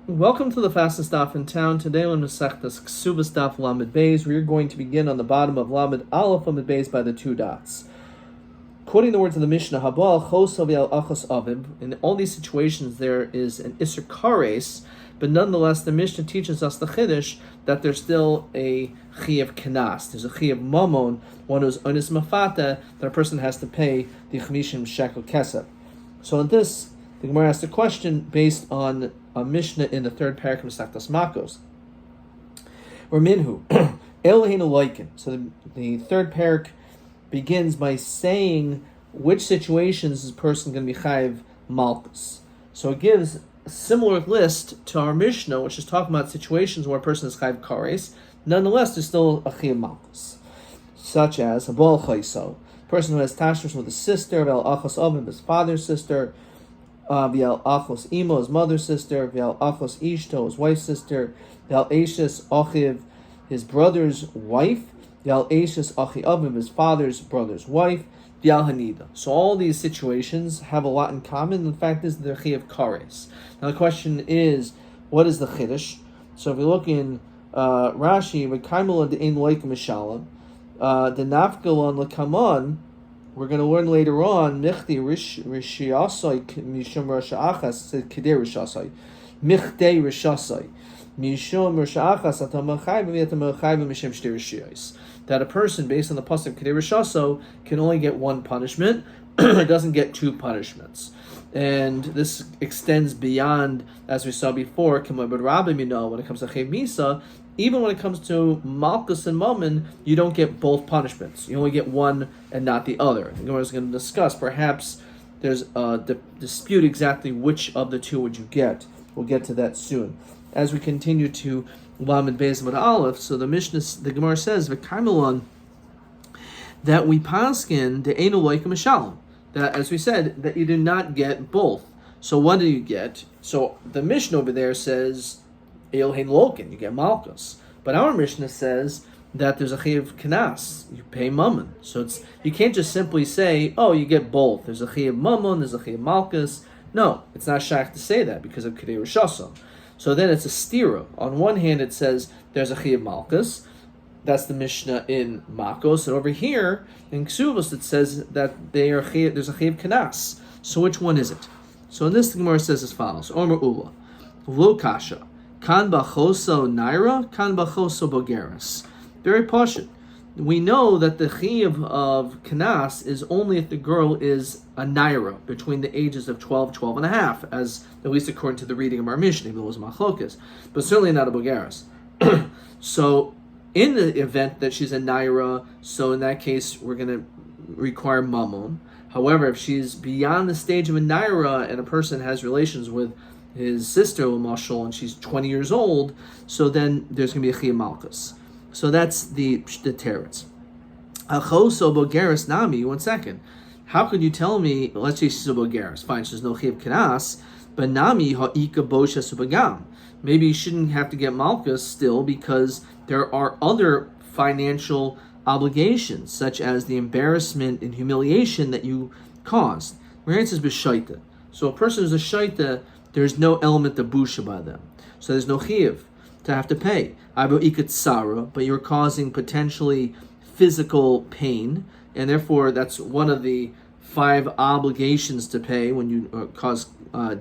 Welcome to the fastest daf in town. Today on Masechtas Ksubas daf Lamed Beis, we are going to begin on the bottom of Lamed Aleph Lamed Beis by the two dots. Quoting the words of the Mishnah, Habal Chosov Yal Achos Aviv. In all these situations, there is an Isser Kares, but nonetheless, the Mishnah teaches us the Chiddush that there's still a Chi of Kenas. There's a Chi of Mamon, one who's Onis Mafata, that a person has to pay the Chamishim Shekel Kesef. So in this, the Gemara asked a question based on a Mishnah in the third parak of Masechtas Makos. Or Minhu, Eloheinu Loikin. So the third parak begins by saying which situations is a person going to be chayiv malchus. So it gives a similar list to our Mishnah, which is talking about situations where a person is chayiv kares. Nonetheless, there's still a chayiv malchus, such as a bal chayso, person who has tashmish with his sister, vel achos avim, his father's sister, Vial Achos Imo, his mother's sister, Vial Achos Ishto, his wife's sister, Vial Ashes Achiv, his brother's wife, Vial Ashes Achi Avim, his father's brother's wife, Vial Hanida. So all these situations have a lot in common. The fact is they're Chi of Kares. Now the question is, what is the Chiddush? So if we look in Rashi, V'kaimel De'ein Loik Mishalam, the Nafgalon L'Kamon, we're going to learn later on, Michti Rishiasai Mishum Rasha Achas, Kedei Rishasai. Michtei Rishasai. Mishum Rasha Achas, Atamachai, V'yatamachai, V'mishim Shtei Rishiyos. That a person, based on the pasuk Kedei Rishaso, can only get one punishment, it doesn't get two punishments. And this extends beyond, as we saw before, Rabbi, when it comes to Chev Misa, even when it comes to Malchus and Mammon, you don't get both punishments. You only get one and not the other. The Gemara is going to discuss, perhaps there's a dispute exactly which of the two would you get. We'll get to that soon. As we continue to Lamed Beis Amud Aleph, so the Mishnah, the Gemara says, V'kaimelon, that we paskin de'einu loikim mishalom. That, as we said, that you do not get both. So what do you get? So the Mishnah over there says, Elohein Lokin, you get Malchus. But our Mishnah says that there's a Chi of Kenas, you pay Mammon. So you can't just simply say, oh, you get both. There's a Chi of Mammon, there's a Chi of Malchus. No, it's not shaykh to say that because of Kedei Rishasa. So then it's a stira. On one hand it says there's a Chi of Malchus. That's the Mishnah in Makos. And over here, in Ksubos, it says that there's a Chi of Kenas. So which one is it? So in this, the Gemara says as follows. Omer Ula, Lo Kasha. Kan bachoso naira, kan bachoso bogeres. Very poshut. We know that the chiyuv of kanas is only if the girl is a naira, between the ages of 12 and a half, as at least according to the reading of our Mishnah, even though it was machlokas, but certainly not a bogeres. So, in the event that she's a naira, so in that case, we're going to require mammon. However, if she's beyond the stage of a naira and a person has relations with his sister, Mashal, and she's 20 years old, so then there's going to be a Chiyah Malchus. So that's the teretz. Achoso bogeres nami, 1 second. How could you tell me, let's say she's a bogeres, fine, she's no Chiyah Kenas, but nami ha'ika bosha subagam. Maybe you shouldn't have to get Malchus still because there are other financial obligations, such as the embarrassment and humiliation that you caused. Where it says b'shaita. So a person who's a shaita, there's no element of busha by them. So there's no chiyuv to have to pay. Abo ikat sara, but you're causing potentially physical pain, and therefore that's one of the 5 obligations to pay when you cause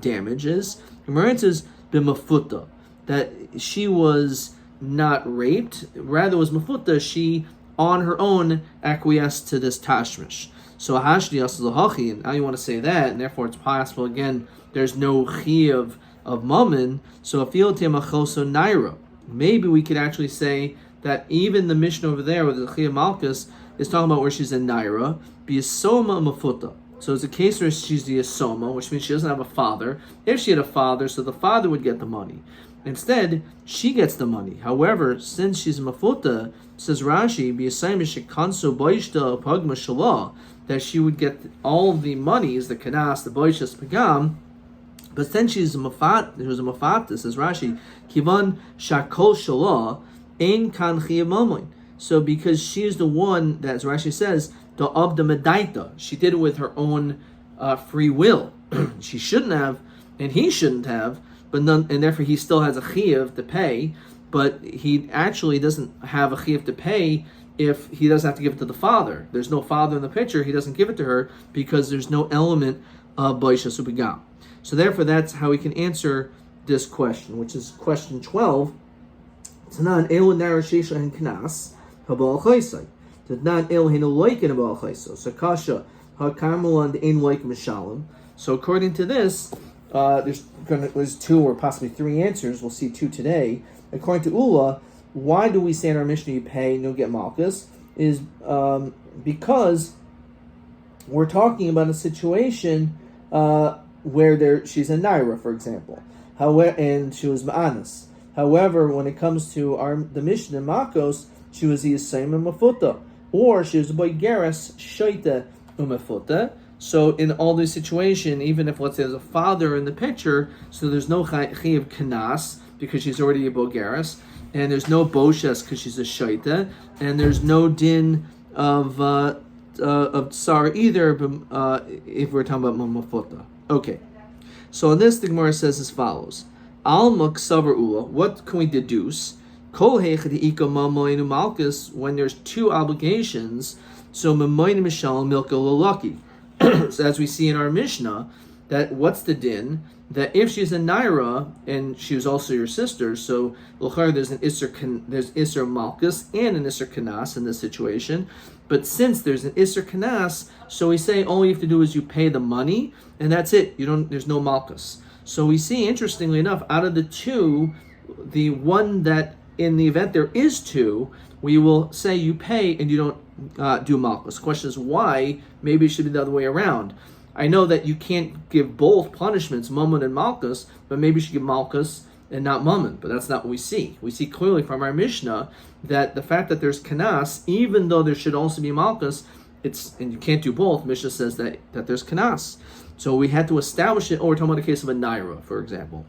damages. And says b'mafuta, that she was not raped, rather was mafuta, she on her own acquiesced to this tashmish. So hashdi asalahachi, and now you want to say that, and therefore it's possible again. There's no chiyuv of mammon, so afiyotem achoso naira. Maybe we could actually say that even the Mishnah over there with the chiyuv malchus is talking about where she's a naira, be soma mafuta. So it's a case where she's the asoma, which means she doesn't have a father. If she had a father, so the father would get the money. Instead, she gets the money. However, since she's a mafuta, says Rashi, be kanso boishta pagma shalah, that she would get all the monies, the kanas, the boishas pagam. But then she's a mafat. There was a mafat. Says Rashi, kivan shakol shalah ein kan chiyuv mammon. So because she is the one that, as Rashi says, the of the medaita, she did it with her own free will. She shouldn't have, and he shouldn't have, and therefore he still has a chiyuv to pay, but he actually doesn't have a chiyuv to pay if he doesn't have to give it to the father. There's no father in the picture, he doesn't give it to her because there's no element of Baisha Subigam. So therefore that's how we can answer this question, which is question 12. Tanan Elon Narashesha and Knas, Habal Chaisai. Tanan Elon Like in Habal Chaiso. Sakasha HaKarmelan the Ein Like Mishalim. So according to this, there's two or possibly three answers. We'll see two today. According to Ula, why do we say in our Mishnah you pay and you'll get Malchus? Is because we're talking about a situation where she's a Naira, for example, and she was Ma'anis. However, when it comes to the Mishnah in Makos, she was the Yisayim Mafuta, or she was a Boigeres Shaita Umafuta. So in all these situations, even if, let's say, there's a father in the picture, so there's no Chayiv Kanas, because she's already a Bogeres, and there's no Boshes, because she's a Shaita, and there's no din of Tsar either, if we're talking about Mamafuta. Okay, so on this, the Gemara says as follows. Al Maksavar Ula, what can we deduce? Kol Heichad Ika Mamoinu Malchus, when there's two obligations, so Mamoinu Mishal Milka Lalaki. So as we see in our Mishnah, that what's the din? That if she's a Naira and she was also your sister, so there's an Isser Malchus and an Isser Kanas in this situation. But since there's an Isser Kanas, so we say all you have to do is you pay the money and that's it. There's no Malchus. So we see, interestingly enough, out of the two, the one that in the event there is two, we will say you pay and you don't do Malchus. The question is why? Maybe it should be the other way around. I know that you can't give both punishments, Mammon and Malchus, but maybe you should give Malchus and not Mammon. But that's not what we see. We see clearly from our Mishnah that the fact that there's Kanas, even though there should also be Malchus, and you can't do both. Mishnah says that there's Kanas. So we had to establish it. We're talking about the case of a Naira, for example.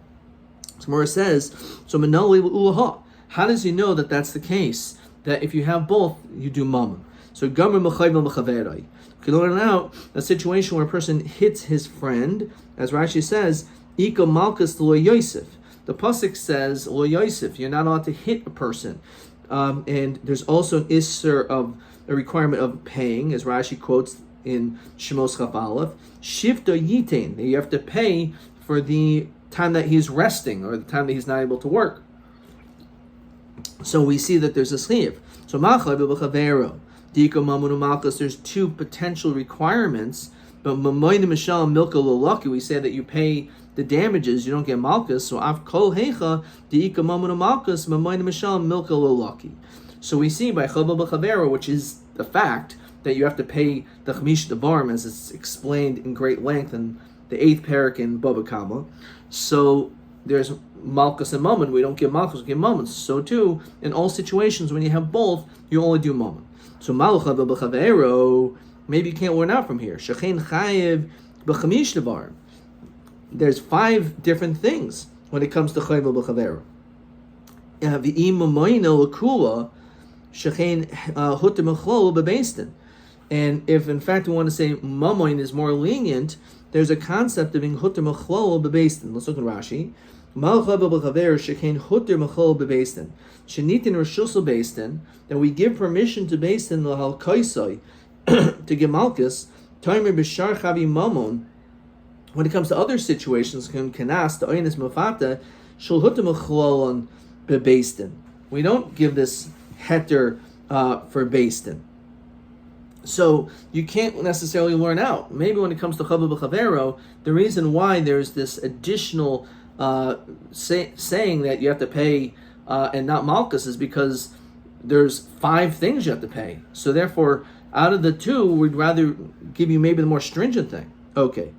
So Mora says, so Manali Ulaha. How does he know that that's the case? That if you have both, you do Mammon. So Gamar Mechayvel Mechaverai. We can learn out a situation where a person hits his friend, as Rashi says, Ika Malchus Lo Yosef. The pasuk says Lo Yosef. You're not allowed to hit a person, and there's also an isser of a requirement of paying, as Rashi quotes in Shemos Chaf Aleph. Shivta Yitain. You have to pay for the time that he's resting or the time that he's not able to work. So we see that there's a chiyuv. So Machal B'Chavero. There's two potential requirements, but we say that you pay the damages, you don't get malchus. So So we see by Chabal B'Chavera, which is the fact that you have to pay the Chamish Devarim, as it's explained in great length in the 8th parak in Baba Kama. So there's malchus and mammon. We don't give malchus, we give mammon. So too, in all situations when you have both, you only do mammon. So Malcha B'Chavero, maybe you can't learn out from here. Shechein Chayev B'Chamish Devarim. There's 5 different things when it comes to Chayev B'Chavero. V'im Mamoino L'Kula Shechein Hutter Mechlol B'Beistin. And if in fact we want to say Mamoin is more lenient, there's a concept of being Hutter Mechlol B'Beistin. Let's look at Rashi. Malcha B'Chavero Shechein Hutter Mechlol B'Beistin. Shenitin Rishusel Beistin, that we give permission to Beistin L'Hal Kaisai to give Malchus, Taimer B'Shar Chavi Mamon. When it comes to other situations, Kanas, the Oynis Mafata, Shul Hutam Achlolon Bebeistin. We don't give this heter for Beistin. So you can't necessarily learn out. Maybe when it comes to Chabal B'Chavero, the reason why there's this additional saying that you have to pay and not Malchus is because there's 5 things you have to pay. So therefore, out of the 2, we'd rather give you maybe the more stringent thing. Okay.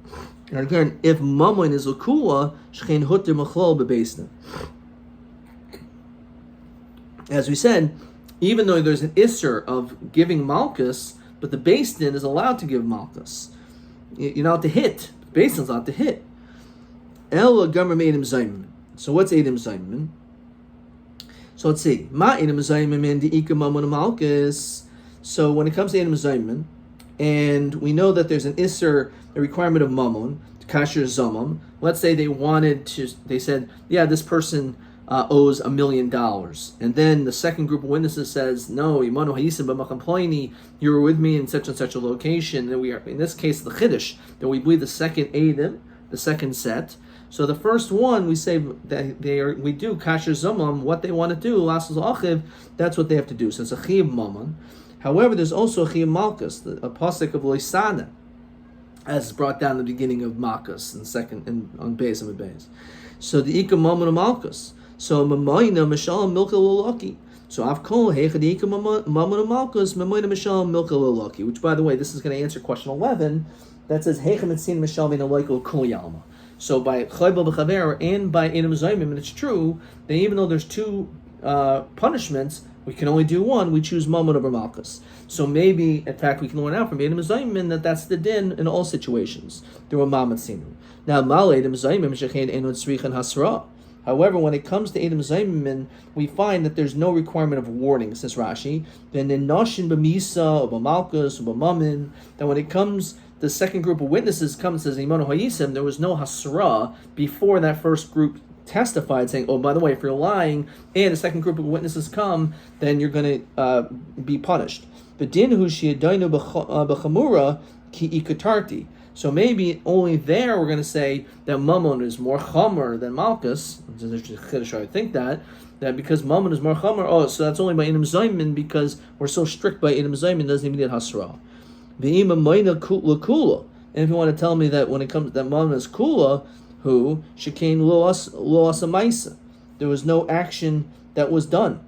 And again, if Mammon is L'Kula, Shchein Hutter Mechlol B'Beistin. As we said, even though there's an Isser of giving Malchus, but the Beistin is allowed to give Malchus. You're not allowed to hit. The Beistin's allowed to hit. Ela Gomer Eidim Zayman. So what's Eidim Zayman? So let's see. Ma Eidim Zayman and the Ika Mammon Malchus. So when it comes to Eidim Zayman, and we know that there's an Isser, a requirement of Mammon, Kasher Zamam, let's say they said, yeah, this person owes $1 million. And then the second group of witnesses says, no, you were with me in such and such a location. And we are, in this case, the Chiddush, that we believe the second Eidim, the second set. So the first one, we say that we do kasher zomam, what they want to do, lasas achiv, that's what they have to do. So it's a chiv mammon. However, there's also a chiv malchus, a pasuk of loisana, as brought down in the beginning of Malchus and on Beis and Beis. So the ikam mammon of malchus. So mamayna mishal milka lolaki. So avkol heicha the ikam mammon of malchus mamayna mishal milka lolaki. Which, by the way, this is going to answer question 11. That says heicha mitzin mishal v'ina loikol kol yalma. So by Chaybal B'Chaver and by Edom Zayimim, and it's true that even though there's two punishments, we can only do one. We choose Mammon over Malchus. So maybe, in fact, we can learn out from Edom Zayimim that that's the din in all situations. There were Mammon Sinu. Now, Mal Edom Zayimim Shechein Enod Tzrichan Hasra. However, when it comes to Edom Zayimim, we find that there's no requirement of warning, says Rashi. Then in Noshin B'Misa or B'Malchus or B'Mammon, that when it comes, the second group of witnesses comes and says, Imanu Hayisim, there was no Hasra before that first group testified, saying, oh, by the way, if you're lying, and the second group of witnesses come, then you're going to be punished. But din hu shi'adainu b'chamura ki ikatarti. So maybe only there we're going to say that Mammon is more chamer than Malchus. I think that because Mammon is more chamer, so that's only by Edom Zayimim, because we're so strict by Edom Zayimim, doesn't even need Hasra. And if you want to tell me that when it comes that Mammon is kula, who shekain lo asamaisa, there was no action that was done,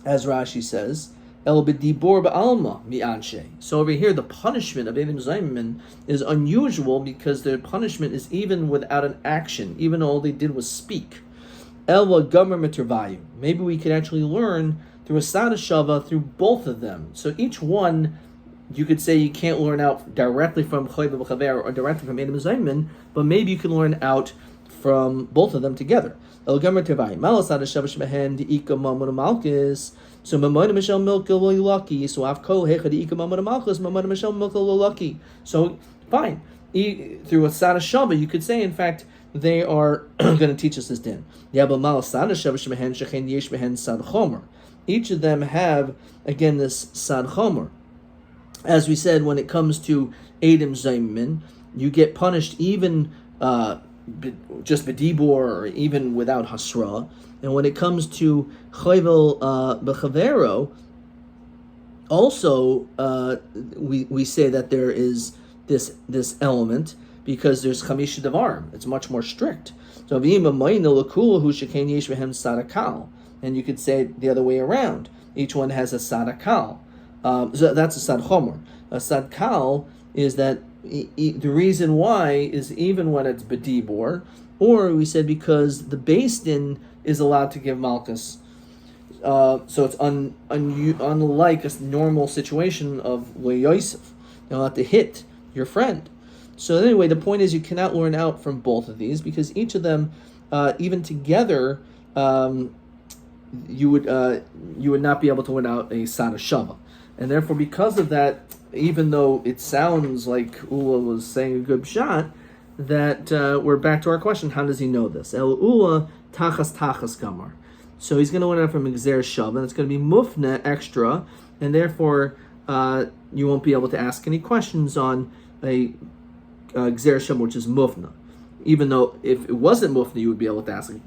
as Rashi says, el b'dibor ba'alma mi'anshe. So over here, the punishment of Edom Zayimim is unusual because their punishment is even without an action, even though all they did was speak. El gomer mitervayu. Maybe we could actually learn through a sada shava through both of them. So each one, you could say you can't learn out directly from Choyba B'Chaver or directly from Edom Zayimim, but maybe you can learn out from both of them together. El Gomer Tevai, Malasad Shabash Mehen, the Ika Mamon Malchus. So Mamonim Michel Milka Lulaki. So Avko Hecha the Ika Mamon Malchus, Mamonim Michel Milka Lulaki. So fine. Through a Sada Shaba, you could say, in fact, they are going to teach us this din. Yabba Malasad Shabash Mehen, Shechen Yesh Mehen Sad Chomer. Each of them have, again, this Sad Chomer. As we said, when it comes to Edom Zayimim, you get punished even just b'dibor or even without hasra. And when it comes to Choyvel B'Chavero, also we say that there is this element because there's Chamisha Devarim. It's much more strict. So and you could say it the other way around. Each one has a sadakal. So that's a sad chomer. A sad kal is that the reason why is even when it's bedibor, or we said because the Beis Din is allowed to give malchus. So it's unlike a normal situation of Le Yosef. You'll have to hit your friend. So anyway, the point is you cannot learn out from both of these because each of them, even together, you would not be able to win out a sada shava. And therefore, because of that, even though it sounds like Ula was saying a good shot, that we're back to our question: how does he know this? El Ula tachas gamar. So he's going to learn out from Gzer Shav, and it's going to be mufna extra, and therefore you won't be able to ask any questions on a Gzer Shav, which is mufna. Even though if it wasn't mufna, you would be able to ask a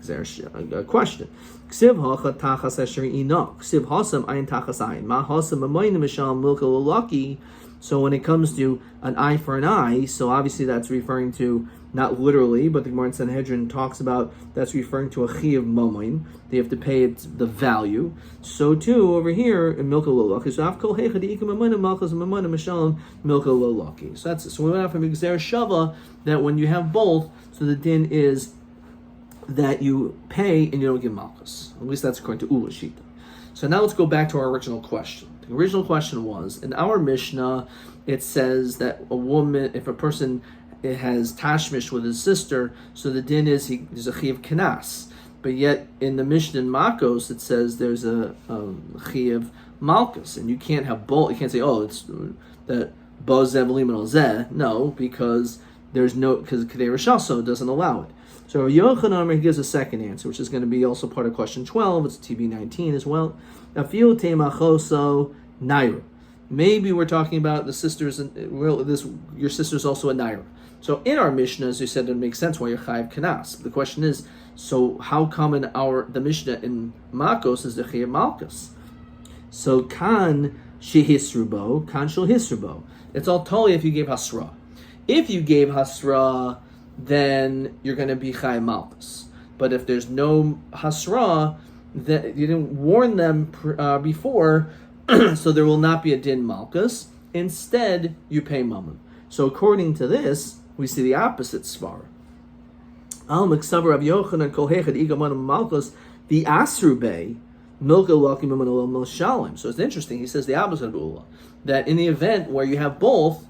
question. Ksiv hacha tachas esher ina. Ksiv hasam ayin tachas ayin. Ma hasam amayim mishal milka lulaki. So when it comes to an eye for an eye, so obviously that's referring to, not literally, but the Gemara in Sanhedrin talks about that's referring to a chi of mamoin. They have to pay it the value. So too over here in milka lulaki. So afkol hecha diika mamoin malchus mamoin mishal milka lulaki. So we went out from Gzer Shava that when you have both, so the din is that you pay and you don't give malchus. At least that's according to Ula Shita. So now let's go back to our original question. The original question was, in our Mishnah, it says that a woman, if a person has tashmish with his sister, so the din is there's a chi of kanas. But yet in the Mishnah in Makos, it says there's a chi of malchus, and you can't have both. You can't say, it's that bozev liman zeh. No, because there's no, because Kedei Rishaso doesn't allow it. So Yochanan gives a second answer, which is going to be also part of question 12. It's TB19 as well. Afil temachoso naira. Maybe we're talking about the sisters, your sister's also a naira. So in our Mishnah, as you said, it makes sense why you're chayiv kanas. But the question is, so how come in the Mishnah in Makos is the chayiv malchus? So kan shehisrubo, kan shel hisrubo. It's all totally if you gave hasra. If you gave hasra, then you're going to be chayiv malchus. But if there's no hasra, that you didn't warn them before, so there will not be a din malchus. Instead, you pay mammon. So according to this, we see the opposite svar. Al miksav Rav Yochanan kol hechad igaman malchus the asrubei milka lakim shalim. So it's interesting. He says the opposite of Ula, that in the event where you have both,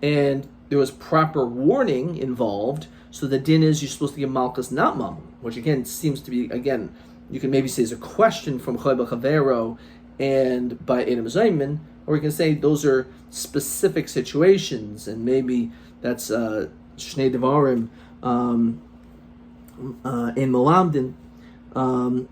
and there was proper warning involved, so the din is you're supposed to give malchus, not mammon, which again seems to be, again, you can maybe say is a question from Choy B'Chavero and by Edom Zayman, or we can say those are specific situations, and maybe that's Shnei Devarim in Malamdin.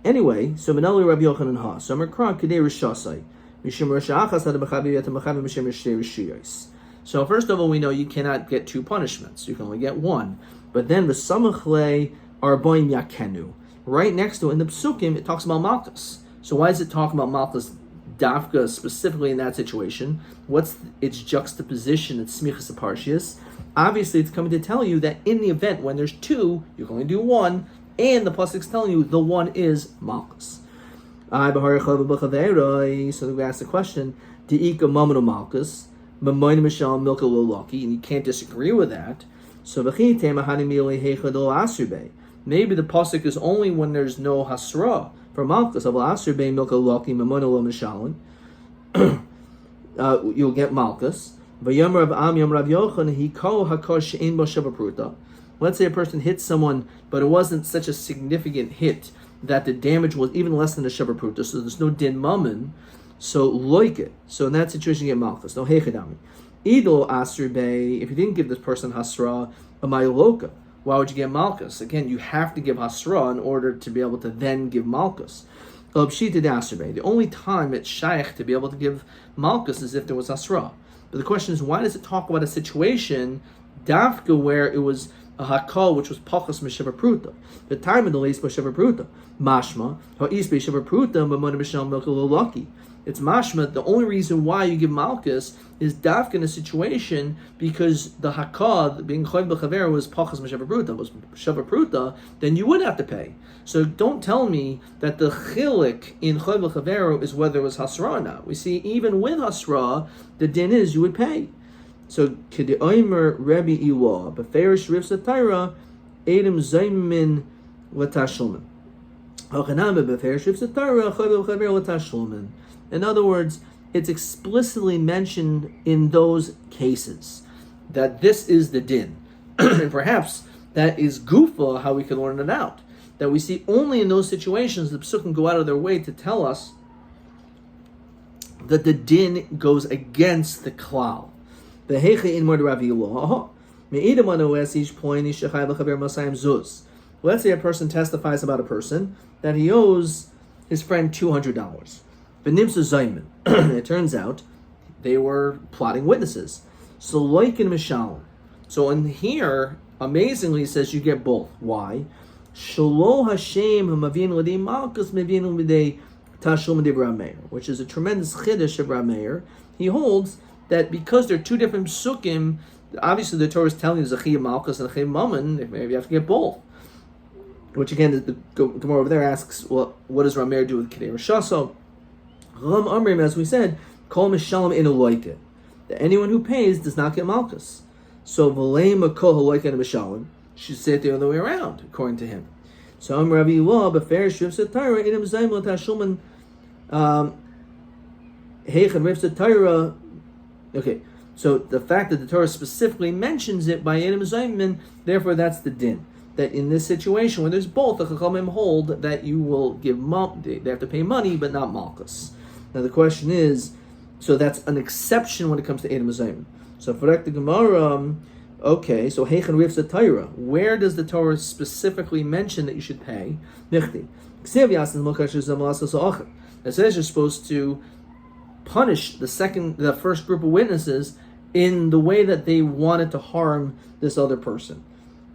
Anyway, so Menali Rabbi Yochanan Ha. So Merkran Kedei Rishasai. Mishim Rishachas Had B'Chavi Yet B'Chavi Mishim Rishtei Rishiyos. So first of all, we know you cannot get two punishments. You can only get one. But then V'Samachle Arboim Yakenu. Right next to it in the Psukim, it talks about Malchus. So why is it talking about Malchus Dafka specifically in that situation? What's its juxtaposition, its smichas aparshias? Obviously, it's coming to tell you that in the event when there's two, you can only do one, and the pasuk's telling you the one is Malchus. So we ask the question: Deika mamanu Malchus, mamoin mishal milka lo lucky, and you can't disagree with that. So maybe the pasuk is only when there's no hasra for Malchus. You'll get Malchus. Let's say a person hits someone, but it wasn't such a significant hit that the damage was even less than a shavapruta, so there's no din mammon, so like it. So in that situation, you get Malchus. No hechadami. Idol asr bay, if you didn't give this person hasra, amayiloka. Why would you get Malchus? Again, you have to give Hasra in order to be able to then give Malchus. The only time it's shaykh to be able to give Malchus is if there was Hasra. But the question is, why does it talk about a situation, Dafka, where it was a Hakal, which was Pachas Meshever Pruta? The time of the Leis Meshever Pruta. Mashma, Ha'is Meshever Pruta, Mamona Mishal Milka Lucky. It's mashma. The only reason why you give Malchus is dafka in a situation because the hakad being choy b'chaver was pachas m'shavar pruta, was shavar pruta, then you would have to pay. So don't tell me that the chilik in choy b'chaver is whether it was hasra or not. We see even with hasra, the din is you would pay. So k'de'omer Rabbi Ilah b'ferish rivs atayra edem zaymin l'tashlumin. Hachanam b'ferish rivs atayra choy b'chaver l'tashlumin. In other words, it's explicitly mentioned in those cases that this is the din. And perhaps that is gufa how we can learn it out. That we see only in those situations the psukim go out of their way to tell us that the din goes against the klal. The heiche in mord Rav Ilah. Let's say a person testifies about a person that he owes his friend $200. It turns out they were plotting witnesses. So like in Mishalim. So in here, amazingly, it says you get both. Why? Which is a tremendous chiddush of Rameir. He holds that because they're two different psukim, obviously the Torah is telling you Zechiyah Malchus and Zechiyah Mammon, maybe you have to get both. Which again, the Gemara over there asks, well, what does Rameir do with Kedei Rishaso? As we said, Kol Mishalim in Aloike. That anyone who pays does not get Malchus. So V'leima Kol Haloike and Mishalim should say it the other way around, according to him. So Rabbi Ilah B'fer Shriv Satira Idem Zaym L'Tashulman Heichen Riv Satira. Okay, so the fact that the Torah specifically mentions it by Idem Zaymin, therefore that's the din. That in this situation where there's both, the Chachamim hold that you will give they have to pay money but not Malchus. Now the question is, so that's an exception when it comes to Edom Zayim. So for the Gemara, Okay, so Heichen Rifs the Torah. Where does the Torah specifically mention that you should pay? Nichti. It says you're supposed to punish the first group of witnesses in the way that they wanted to harm this other person.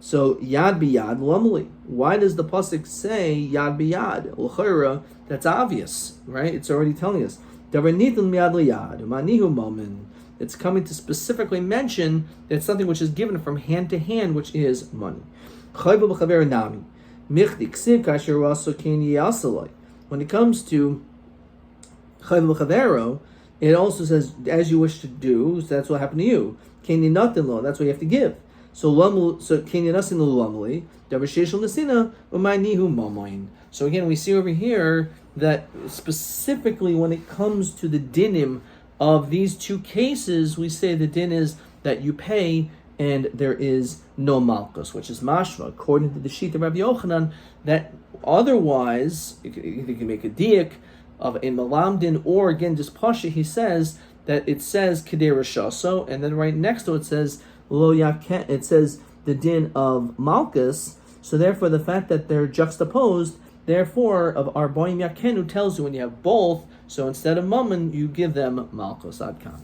So yad biyad lamli. Why does the pasuk say yad biyad? L'chayra, that's obvious, right? It's already telling us. Davar nitin miyad liyad manihu momen. It's coming to specifically mention that it's something which is given from hand to hand, which is money. When it comes to chayv b'chavero, it also says, as you wish to do, so that's what happened to you. That's what you have to give. So again, we see over here that specifically when it comes to the dinim of these two cases, we say the din is that you pay and there is no malchus, which is mashma, according to the sheet of Rabbi Yochanan, that otherwise, you can make a diak of a malamdin, or again, just pasha, he says that it says kedei rashaso, and then right next to it says lo yaken, it says the din of malchus, so therefore the fact that they're juxtaposed, therefore of arboim yakenu tells you when you have both, so instead of mammon, you give them malchus. Adkan.